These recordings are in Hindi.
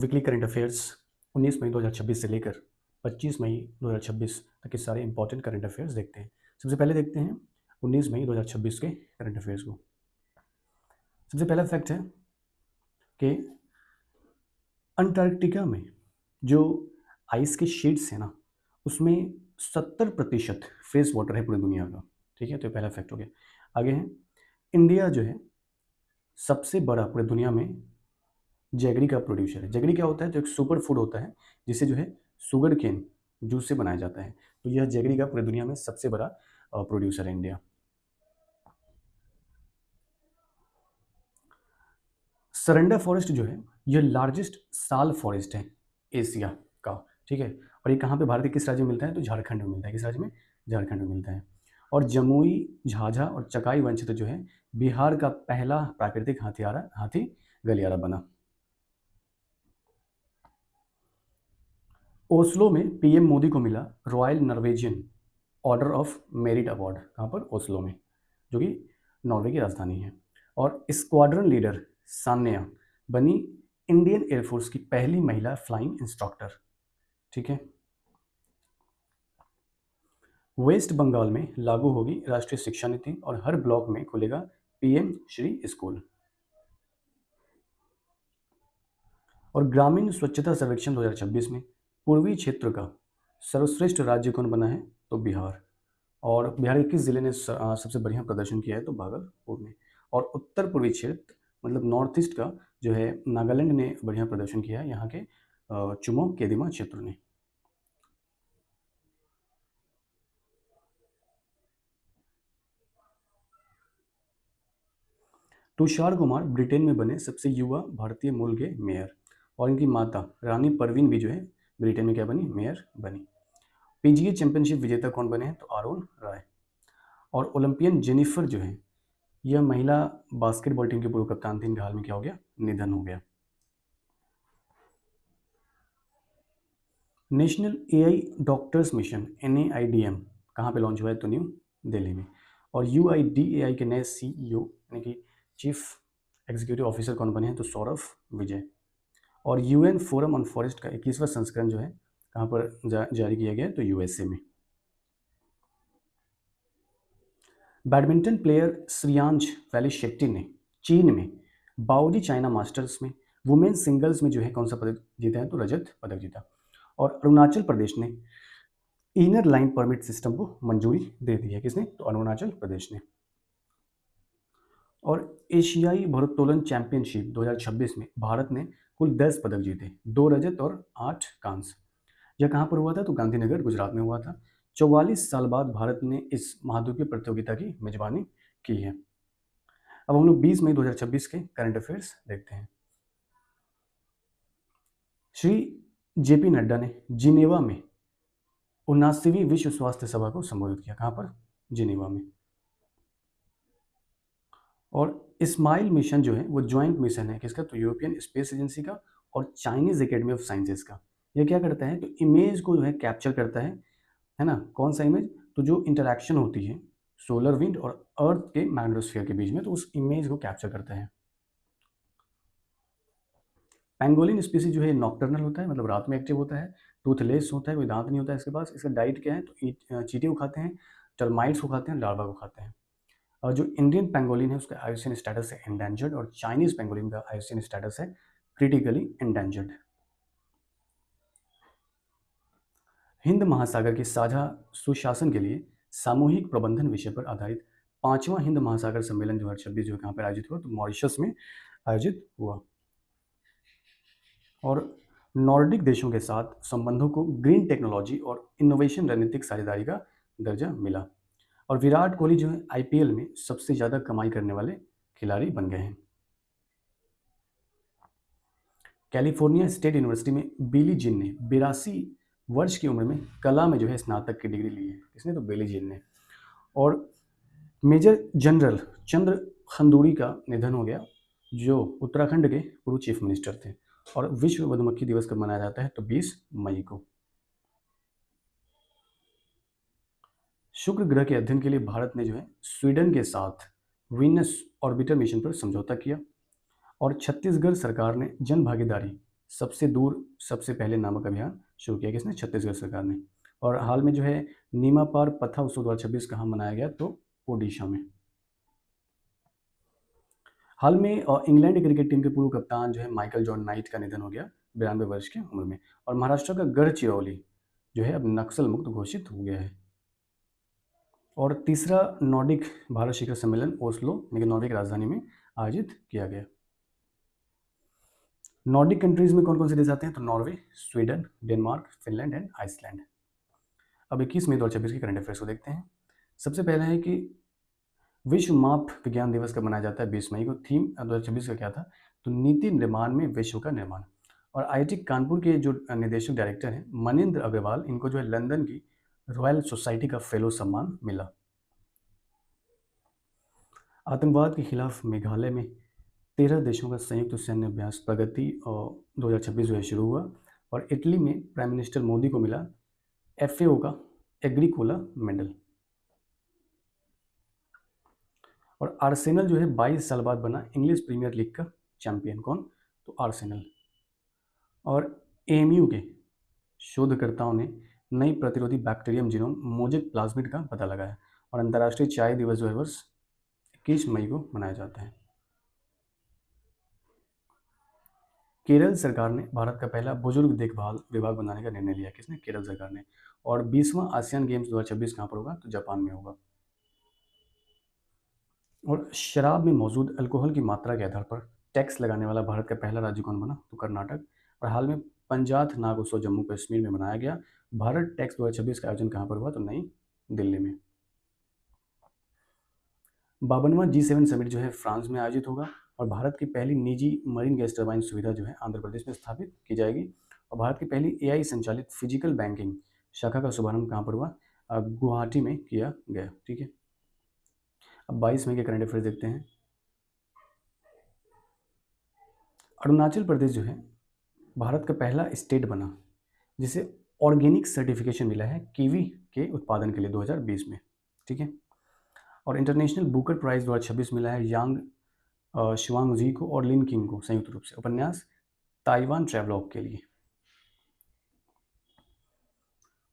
वीकली करंट अफेयर्स 19 मई 2026 से लेकर 25 मई 2026 तक के सारे इंपॉर्टेंट करंट अफेयर्स देखते हैं। सबसे पहले देखते हैं 19 मई 2026 के करंट अफेयर्स को। सबसे पहला फैक्ट है कि अंटार्कटिका में जो आइस के शीट्स हैं ना, उसमें 70% फ्रेश वाटर है पूरी दुनिया का। ठीक है, तो ये पहला फैक्ट हो गया। आगे है, इंडिया जो है सबसे बड़ा पूरी दुनिया में जैगरी का प्रोड्यूसर है। जैगरी क्या होता है? तो एक सुपर फूड होता है जिसे जो है शुगर केन जूस से बनाया जाता है। तो यह जैगरी का पूरी दुनिया में सबसे बड़ा प्रोड्यूसर है इंडिया। सरंडा फॉरेस्ट जो है यह लार्जेस्ट साल फॉरेस्ट है एशिया का। ठीक है, और ये कहाँ पे भारत के किस राज्य में मिलता है? तो झारखंड में मिलता है। किस राज्य में? झारखंड में मिलता है। और जमुई, झाझा और चकाई वन क्षेत्र जो है बिहार का पहला प्राकृतिक हाथी गलियारा बना। ओस्लो में पीएम मोदी को मिला royal Norwegian order of merit award. कहाँ पर? ओस्लो में, जो कि नॉर्वे की राजधानी है। और स्क्वाड्रन लीडर सान्या बनी इंडियन एयरफोर्स की पहली महिला फ्लाइंग इंस्ट्रक्टर। ठीक है। वेस्ट बंगाल में लागू होगी राष्ट्रीय शिक्षा नीति और हर ब्लॉक में खुलेगा पीएम श्री स्कूल। और ग्रामीण स्वच्छता सर्वेक्षण 2026 में पूर्वी क्षेत्र का सर्वश्रेष्ठ राज्य कौन बना है? तो बिहार। और बिहार के किस जिले ने सबसे बढ़िया प्रदर्शन किया है? तो भागलपुर में। और उत्तर पूर्वी क्षेत्र मतलब नॉर्थ ईस्ट का जो है नागालैंड ने बढ़िया प्रदर्शन किया है, यहाँ के चुमो केदिमा क्षेत्र ने। तुषार कुमार ब्रिटेन में बने सबसे युवा भारतीय मूल के मेयर। और इनकी माता रानी परवीन भी जो है ब्रिटेन में क्या बनी? मेयर बनी। पीजीए चैंपियनशिप विजेता कौन बने हैं? तो आरोन राय। और ओलंपियन जेनिफर जो है यह महिला बास्केटबॉल टीम के पूर्व कप्तान थी। इनका हाल में क्या हो गया? निधन हो गया। National AI doctors mission NAIDM कहाँ पे लॉन्च हुआ है? तो न्यू दिल्ली में। और UIDAI के नए CEO यानी कि चीफ एग्जीक्यूटिव ऑफिसर कौन बने हैं? तो सौरभ विजय। और UN फोरम ऑन फॉरेस्ट का 21वां संस्करण जो है कहाँ पर जारी किया गया है? तो USA में। Badminton player Shreyansh valley Shetty ने चीन में बाओडी चाइना मास्टर्स में वुमेन सिंगल्स में जो है कौन सा पदक जीता है? तो रजत पदक जीता। और अरुणाचल प्रदेश ने इनर लाइन परमिट सिस्टम को मंजूरी दे दी है। किसने? तो अरुणाचल प्रदेश ने। और एशियाई भारोत्तोलन चैंपियनशिप 2026 में भारत ने कुल 10 पदक जीते, 2 रजत और 8 कांस्य। यह कहाँ पर हुआ था? तो गांधीनगर गुजरात में हुआ था। 44 साल बाद भारत ने इस महाद्वीपीय प्रतियोगिता की मेजबानी की है। अब हम लोग 20 मई 2026 के करंट अफेयर्स देखते हैं। श्री JP नड्डा ने जिनेवा में 79वीं विश्व स्वास्थ्य सभा को संबोधित किया। कहाँ पर? जिनेवा में। और इस्माइल मिशन जो है वो ज्वाइंट मिशन है किसका? तो यूरोपियन स्पेस एजेंसी का और चाइनीज एकेडमी ऑफ साइंसेज का। यह क्या करता है? तो इमेज को जो है कैप्चर करता है ना। कौन सा इमेज? तो जो इंटरेक्शन होती है सोलर विंड और अर्थ के मैग्नेटोस्फीयर के बीच में, तो उस इमेज को कैप्चर करता है। पेंगोलिन स्पीसीज जो है नॉक्टर्नल होता है, मतलब रात में एक्टिव होता है, टूथलेस होता है, कोई दांत नहीं होता है इसके पास। इसका डाइट क्या है? तो चींटी को खाते हैं, टर्माइट्स को खाते हैं, लार्वा को खाते हैं। और जो इंडियन पेंगोलिन है उसका आईयूसीएन स्टेटस है एंडेंजर्ड, और चाइनीज पेंगोलिन का आईयूसीएन स्टेटस है क्रिटिकली एंडेंजर्ड। हिंद महासागर के साझा सुशासन के लिए सामूहिक प्रबंधन विषय पर आधारित 5वां हिंद महासागर सम्मेलन 2026 जो कहाँ पर आयोजित हुआ? तो मॉरिशस में आयोजित हुआ। और नॉर्डिक देशों के साथ संबंधों को ग्रीन टेक्नोलॉजी और इनोवेशन रणनीतिक साझेदारी का दर्जा मिला। और विराट कोहली जो है IPL में सबसे ज़्यादा कमाई करने वाले खिलाड़ी बन गए हैं। कैलिफोर्निया स्टेट यूनिवर्सिटी में बिली जिन ने 82 वर्ष की उम्र में कला में जो है स्नातक की डिग्री ली है। किसने? तो बिली जिन ने। और मेजर जनरल चंद्र खंदूरी का निधन हो गया, जो उत्तराखंड के पूर्व चीफ मिनिस्टर थे। और विश्व मधुमक्खी दिवस कब मनाया जाता है? तो 20 मई को। शुक्र ग्रह के अध्ययन के लिए भारत ने जो है स्वीडन के साथ वीनस ऑर्बिटर मिशन पर समझौता किया। और छत्तीसगढ़ सरकार ने जन भागीदारी सबसे दूर सबसे पहले नामक अभियान शुरू किया किसने? छत्तीसगढ़ सरकार ने। और हाल में जो है नीमा पार पथा उत्सव 2026 कहाँ मनाया गया? तो ओडिशा में। हाल में इंग्लैंड क्रिकेट टीम के पूर्व कप्तान जो है माइकल जॉन नाइट का निधन हो गया 92 वर्ष की उम्र में। और महाराष्ट्र का गढ़चिरौली जो है अब नक्सल मुक्त घोषित हो गया है। और तीसरा नॉर्डिक भारत शिखर सम्मेलन ओस्लो यानी कि नॉर्वे की राजधानी में आयोजित किया गया। नॉर्डिक कंट्रीज में कौन कौन से देश आते हैं? तो Norway, Sweden, Denmark, Finland and Iceland. अब 21 मई 2026 के करंट अफेयर्स को देखते हैं। सबसे पहला है कि विश्व माप विज्ञान दिवस कब मनाया जाता है? 20 मई को। थीम 2026 का क्या था? तो नीति निर्माण में विश्व का निर्माण। और आईआईटी कानपुर के जो निदेशक डायरेक्टर हैं मनिंद्र अग्रवाल, इनको जो है लंदन की रॉयल सोसाइटी का फेलो सम्मान मिला। आतंकवाद के खिलाफ मेघालय में 13 देशों का संयुक्त सैन्य अभ्यास प्रगति और 2026 जो है शुरू हुआ। और इटली में प्राइम मिनिस्टर मोदी को मिला एफएओ का एग्रीकोला मेडल। और आर्सेनल जो है 22 साल बाद बना इंग्लिश प्रीमियर लीग का चैंपियन। कौन? तो आर्सेनल। और एएमयू के शोधकर्ताओं ने नई प्रतिरोधी बैक्टीरियम जीनोम मोजेक प्लाज्मिड का पता लगाया। और अंतर्राष्ट्रीय चाय दिवस जो है वर्ष 21 मई को मनाया जाता है। केरल सरकार ने भारत का पहला बुजुर्ग देखभाल विभाग बनाने का निर्णय लिया। किसने? केरल सरकार ने। और 20वां आसियान गेम्स 2026 कहाँ पर होगा? तो जापान में होगा। और शराब में मौजूद अल्कोहल की मात्रा के आधार पर टैक्स लगाने वाला भारत का पहला राज्य कौन बना? तो कर्नाटक। और हाल में पंजाथ नाग उत्सव जम्मू कश्मीर में मनाया गया। भारत टैक्स 2026 का आयोजन कहाँ पर हुआ? तो नई दिल्ली में। 52वां G7 समिट जो है फ्रांस में आयोजित होगा। और भारत की पहली निजी मरीन गैस टरबाइन सुविधा जो है आंध्र प्रदेश में स्थापित की जाएगी। और भारत की पहली एआई संचालित फिजिकल बैंकिंग शाखा का शुभारंभ कहाँ पर हुआ? गुवाहाटी में किया गया। ठीक है। अब 22 मई के करंट अफेयर्स देखते हैं। अरुणाचल प्रदेश जो है भारत का पहला स्टेट बना जिसे ऑर्गेनिक सर्टिफिकेशन मिला है कीवी के उत्पादन के लिए 2020 में। ठीक है। और इंटरनेशनल बुकर प्राइज 2026 मिला है यांग शुआंगजी को और लिन किंग को संयुक्त रूप से उपन्यास ताइवान ट्रैवलॉग के लिए।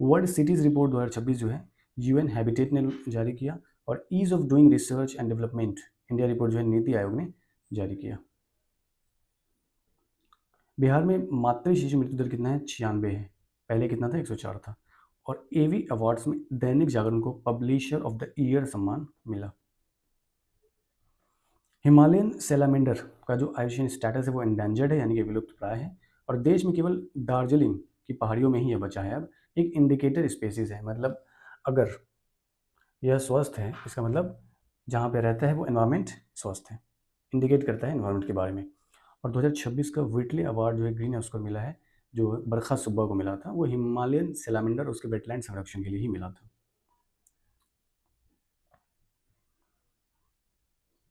वर्ल्ड सिटीज रिपोर्ट 2026 जो है यूएन हैबिटेट ने जारी किया। और ease of doing research and development India report जो है नीति आयोग ने जारी किया। बिहार में मातृ शिशु मृत्यु दर कितना है? 96 है। पहले कितना था? 104 था। और एवी अवार्ड्स में दैनिक जागरण को पब्लिशर ऑफ द ईयर सम्मान मिला। हिमालयन सैलामेंडर का जो आयुषीन स्टेटस है वो एंडेंजर्ड है यानी कि विलुप्त प्राय है। और देश में केवल दार्जिलिंग की पहाड़ियों में ही यह बचा है। अब एक इंडिकेटर स्पेसीज है, मतलब अगर यह स्वस्थ है इसका मतलब जहाँ पे रहता है वो एनवायरनमेंट स्वस्थ है, इंडिकेट करता है एनवायरनमेंट के बारे में। और 2026 का व्हिटली अवार्ड जो है ग्रीन हाउस को मिला है, जो बरखा सुब्बा को मिला था, वो हिमालयन सैलामेंडर उसके वेटलैंड संरक्षण के लिए ही मिला था।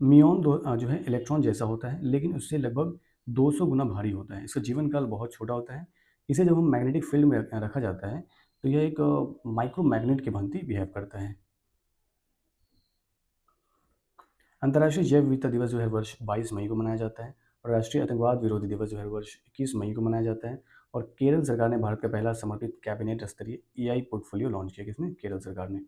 मियोन जो है इलेक्ट्रॉन जैसा होता है लेकिन उससे लगभग 200 गुना भारी होता है। इसका जीवन काल बहुत छोटा होता है। इसे जब हम मैग्नेटिक फील्ड में रखा जाता है तो यह एक माइक्रो मैग्नेट की भांति बिहेव करता है। अंतर्राष्ट्रीय जैव विविधता दिवस जो है वर्ष 22 मई को मनाया जाता है। और राष्ट्रीय आतंकवाद विरोधी दिवस जो है वर्ष 21 मई को मनाया जाता है। और केरल सरकार ने भारत का पहला समर्पित कैबिनेट स्तरीय एआई पोर्टफोलियो लॉन्च किया। किसने? केरल सरकार ने।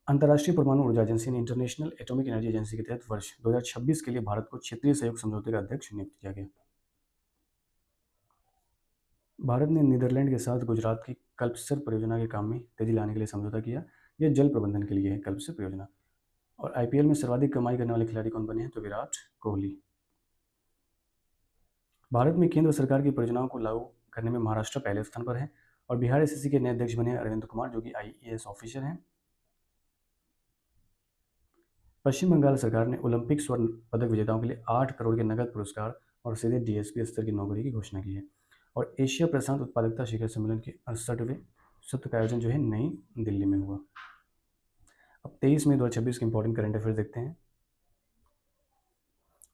अंतर्राष्ट्रीय परमाणु ऊर्जा एजेंसी ने इंटरनेशनल एटॉमिक एनर्जी एजेंसी के तहत वर्ष 2026 के लिए भारत को क्षेत्रीय सहयोग समझौते का अध्यक्ष नियुक्त किया गया। भारत ने नीदरलैंड के साथ गुजरात की कल्पसर परियोजना के काम में तेजी लाने के लिए समझौता किया। यह जल प्रबंधन के लिए है कल्पसर परियोजना। और आईपीएल में सर्वाधिक कमाई करने वाले खिलाड़ी कौन बने हैं? तो विराट कोहली। भारत में केंद्र सरकार की परियोजनाओं को लागू करने में महाराष्ट्र पहले स्थान पर है। और बिहार एसएससी के नए अध्यक्ष बने हैं अरविंद कुमार, जो कि आईएएस ऑफिसर हैं। पश्चिम बंगाल सरकार ने ओलंपिक स्वर्ण पदक विजेताओं के लिए 8 करोड़ के नगद पुरस्कार और सीधे डीएसपी स्तर की नौकरी की घोषणा की है। और एशिया प्रशांत उत्पादकता शिखर सम्मेलन के 68वें सत्र का आयोजन जो है नई दिल्ली में हुआ। अब 23 मई 2026 के इंपॉर्टेंट करंट अफेयर्स देखते हैं।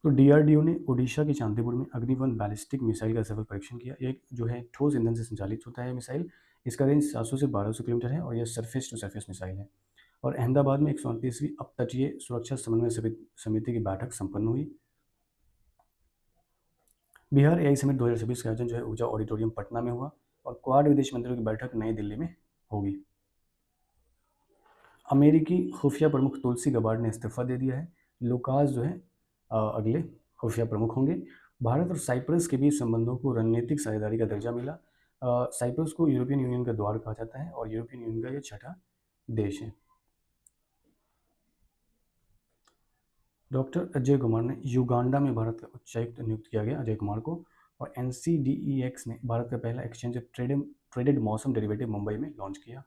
तो डीआरडीओ ने ओडिशा के चांदीपुर में अग्नि-1 बैलिस्टिक मिसाइल का सफल परीक्षण किया। ये जो है ठोस ईंधन से संचालित होता है मिसाइल। इसका रेंज 700 से 1200 किलोमीटर है और यह सरफेस टू सरफेस मिसाइल है। और अहमदाबाद में 138वीं अपतटीय सुरक्षा समन्वय समिति की बैठक संपन्न हुई। बिहार एआई समिट 2026 का आयोजन जो है ऊर्जा ऑडिटोरियम पटना में हुआ, और क्वाड विदेश मंत्रियों की बैठक नई दिल्ली में होगी। अमेरिकी खुफिया प्रमुख तुलसी गबार्ड ने इस्तीफा दे दिया है। लुकास जो है अगले खुफिया प्रमुख होंगे। भारत और साइप्रस के बीच संबंधों को रणनीतिक साझेदारी का दर्जा मिला। साइप्रस को यूरोपियन यूनियन का द्वार कहा जाता है और यूरोपियन यूनियन का यह छठा देश है। डॉक्टर अजय कुमार ने युगांडा में भारत का उच्चायुक्त नियुक्त किया गया, अजय कुमार को। और NCDEX ने भारत का पहला एक्सचेंज ट्रेडेड मौसम डेरिवेटिव मुंबई में लॉन्च किया।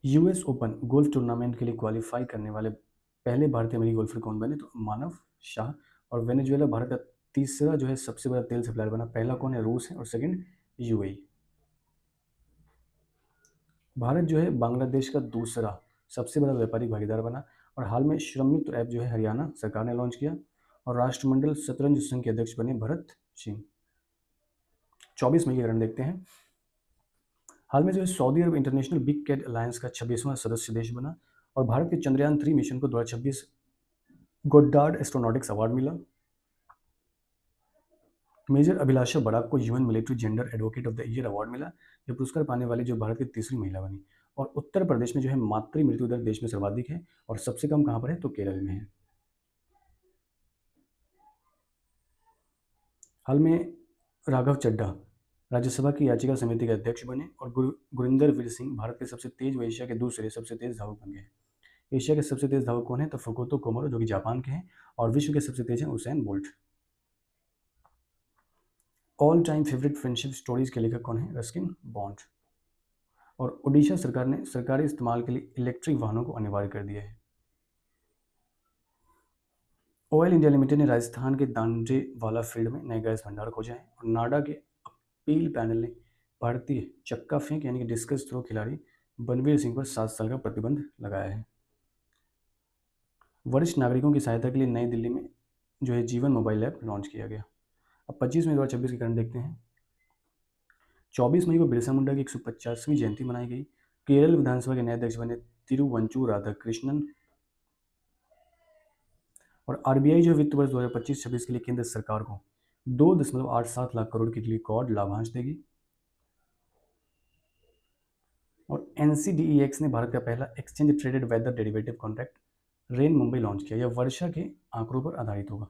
US ओपन गोल्फ टूर्नामेंट के लिए क्वालिफाई करने वाले पहले भारतीय अमेरिकी गोल्फर कौन बने? तो मानव शाह। और वेनेजुएला भारत का तीसरा जो है सबसे बड़ा तेल सप्लायर बना। पहला कौन है? रूस है, और सेकंड UAE। भारत जो है बांग्लादेश का दूसरा सबसे बड़ा व्यापारिक भागीदार बना। और हाल में श्रम मित्र ऐप जो है हरियाणा सरकार ने लॉन्च किया। और राष्ट्रमंडल शतरंज संघ के अध्यक्ष बने भरत सिंह। 24 मई के कारण देखते हैं। हाल में जो है सऊदी अरब इंटरनेशनल बिग कैट अलायंस का 26वां सदस्य देश बना। और भारत के चंद्रयान 3 मिशन को 2026 गोड्डार्ड एस्ट्रोनॉटिक्स अवार्ड मिला। मेजर अभिलाषा बराक को UN military gender advocate of the year award मिला। यह पुरस्कार पाने वाली जो भारत की तीसरी महिला बनी। और उत्तर प्रदेश में जो है मातृ मृत्यु दर देश में सर्वाधिक है, और सबसे कम कहाँ पर है? तो केरल में है। हाल में राघव चड्ढा राज्यसभा की याचिका समिति के अध्यक्ष बने। और गुरिंदर वीर सिंह भारत के सबसे तेज व एशिया के दूसरे सबसे तेज धावक बन गए। एशिया के सबसे तेज धावक कौन है? तो फुकोतो कोमोरो, जो कि जापान के हैं। और विश्व के सबसे तेज हैं Usain bolt. All time favourite friendship stories के लेखक कौन है? Ruskin bond. और ओडिशा सरकार ने सरकारी इस्तेमाल के लिए इलेक्ट्रिक वाहनों को अनिवार्य कर दिया है। ऑयल इंडिया लिमिटेड ने राजस्थान के दांडेवाला फील्ड में नए गैस भंडार खोजा है। और नाडा के अपील पैनल ने भारतीय चक्का फेंक यानी कि डिस्कस थ्रो खिलाड़ी बनवीर सिंह पर 7 साल का प्रतिबंध लगाया है। वरिष्ठ नागरिकों की सहायता के लिए नई दिल्ली में जो है जीवन मोबाइल ऐप लॉन्च किया गया। अब 25 मई 2026 के कारण देखते हैं। 24 मई को बिरसा मुंडा की 150वीं जयंती मनाई गई। केरल विधानसभा के नए अध्यक्ष बने तिरुवंचू राधाकृष्णन। और RBI जो वित्त वर्ष 2025-26 के लिए केंद्र सरकार को 2.87 लाख करोड़ की रिकॉर्ड लाभांश देगी। और NCDEX ने भारत का पहला exchange traded weather derivative contract rain Mumbai launch किया। यह वर्षा के आंकड़ों पर आधारित होगा।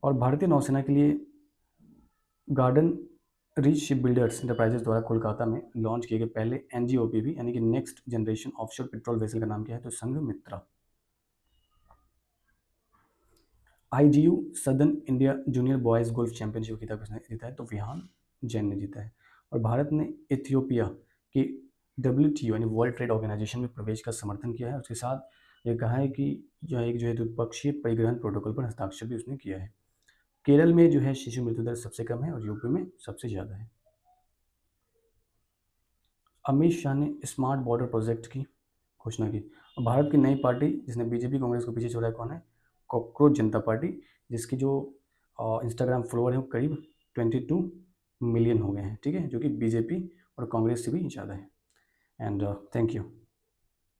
और भारतीय नौसेना के लिए garden reach ship builders enterprises द्वारा कोलकाता में लॉन्च किए गए पहले NGOPV यानी कि next generation offshore patrol vessel का नाम क्या है? तो Sanghamitra. IGU southern India junior boys golf championship खिताब किसने जीता है? तो विहान जैन ने जीता है। और भारत ने इथियोपिया की WTO यानी वर्ल्ड ट्रेड ऑर्गेनाइजेशन में प्रवेश का समर्थन किया है। उसके साथ ये कहा है कि यह एक जो है द्विपक्षीय परिवहन प्रोटोकॉल पर हस्ताक्षर भी उसने किया है। केरल में जो है शिशु मृत्यु दर सबसे कम है, और यूपी में सबसे ज़्यादा है। अमित शाह ने स्मार्ट बॉर्डर प्रोजेक्ट की घोषणा की। और भारत की नई पार्टी जिसने BJP कांग्रेस को पीछे छोड़ा है कौन है? कॉकरोच जनता पार्टी, जिसकी जो इंस्टाग्राम फॉलोअर है वो करीब 22 मिलियन हो गए हैं। ठीक है, जो कि BJP और कांग्रेस से भी ज़्यादा है। And thank you.